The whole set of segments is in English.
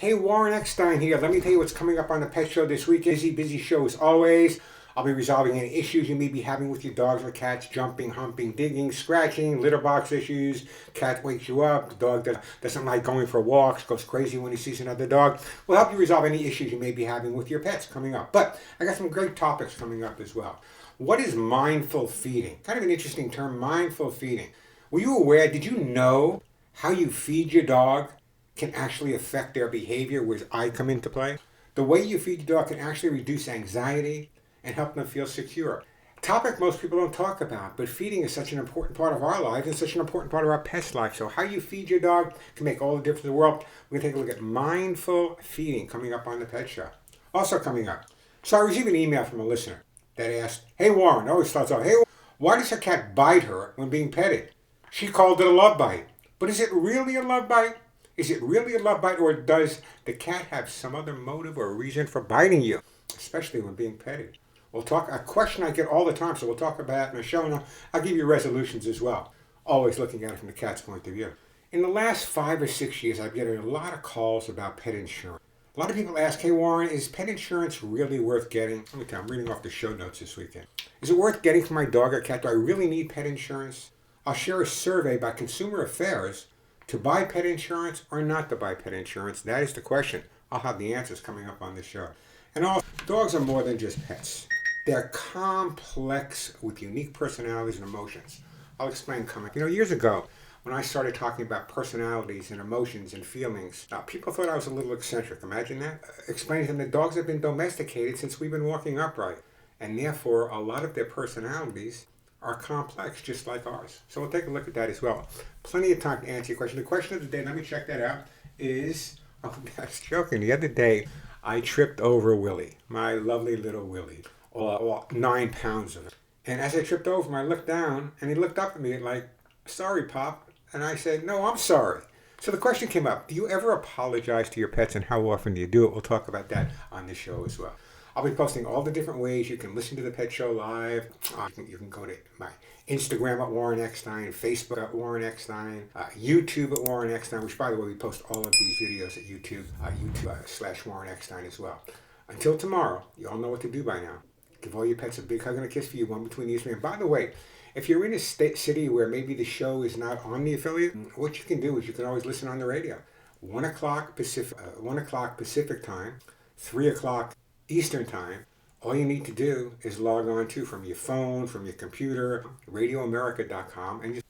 Hey, Warren Eckstein here. Let me tell you what's coming up on the Pet Show this week. Busy show as always. I'll be resolving any issues you may be having with your dogs or cats, jumping, humping, digging, scratching, litter box issues. Cat wakes you up. The dog doesn't like going for walks, goes crazy when he sees another dog. We'll help you resolve any issues you may be having with your pets coming up. But I got some great topics coming up as well. What is mindful feeding? Kind of an interesting term, mindful feeding. Were you aware, did you know how you feed your dog can actually affect their behavior, where I come into play? The way you feed your dog can actually reduce anxiety and help them feel secure. A topic most people don't talk about, but feeding is such an important part of our lives and such an important part of our pet's life. So how you feed your dog can make all the difference in the world. We're going to take a look at mindful feeding coming up on the Pet Show. Also coming up, so I received an email from a listener that asked, "Hey Warren," always starts off, "Hey, why does her cat bite her when being petted? She called it a love bite. But is it really a love bite? Is it really a love bite, or does the cat have some other motive or reason for biting you, especially when being petted?" We'll talk, a question I get all the time, so we'll talk about it in the show, and I'll give you resolutions as well, always looking at it from the cat's point of view. In the last 5 or 6 years, I've gotten a lot of calls about pet insurance. A lot of people ask, "Hey Warren, is pet insurance really worth getting?" Let me tell you, I'm reading off the show notes this weekend. "Is it worth getting for my dog or cat? Do I really need pet insurance?" I'll share a survey by Consumer Affairs to buy pet insurance or not to buy pet insurance. That is the question. I'll have the answers coming up on this show. And also, dogs are more than just pets. They're complex with unique personalities and emotions. I'll explain coming. Years ago, when I started talking about personalities and emotions and feelings, people thought I was a little eccentric. Imagine that. Explaining to them that dogs have been domesticated since we've been walking upright, and therefore a lot of their personalities are complex, just like ours. So we'll take a look at that as well. Plenty of time to answer your question. The question of the day, let me check that out, is, I was joking. The other day, I tripped over Willie, my lovely little Willie, 9 pounds of it. And as I tripped over him, I looked down, and he looked up at me like, "Sorry, Pop." And I said, "No, I'm sorry." So the question came up, do you ever apologize to your pets, and how often do you do it? We'll talk about that on this show as well. I'll be posting all the different ways you can listen to the Pet Show live. You can go to my Instagram at Warren Eckstein, Facebook at Warren Eckstein, YouTube at Warren Eckstein, which, by the way, we post all of these videos at YouTube, YouTube/Warren Eckstein as well. Until tomorrow, you all know what to do by now. Give all your pets a big hug and a kiss for you, one between each. And by the way, if you're in a city where maybe the show is not on the affiliate, what you can do is you can always listen on the radio. 1 o'clock Pacific time, 3 o'clock Eastern time. All you need to do is log on to, from your phone, from your computer, radioamerica.com, and just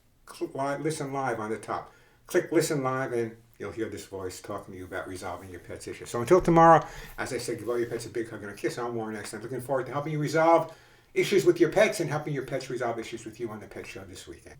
listen live on the top. Click listen live, and you'll hear this voice talking to you about resolving your pet's issues. So until tomorrow, as I said, give all your pets a big hug and a kiss. I'm Warren Eckstein. Looking forward to helping you resolve issues with your pets and helping your pets resolve issues with you on the Pet Show this weekend.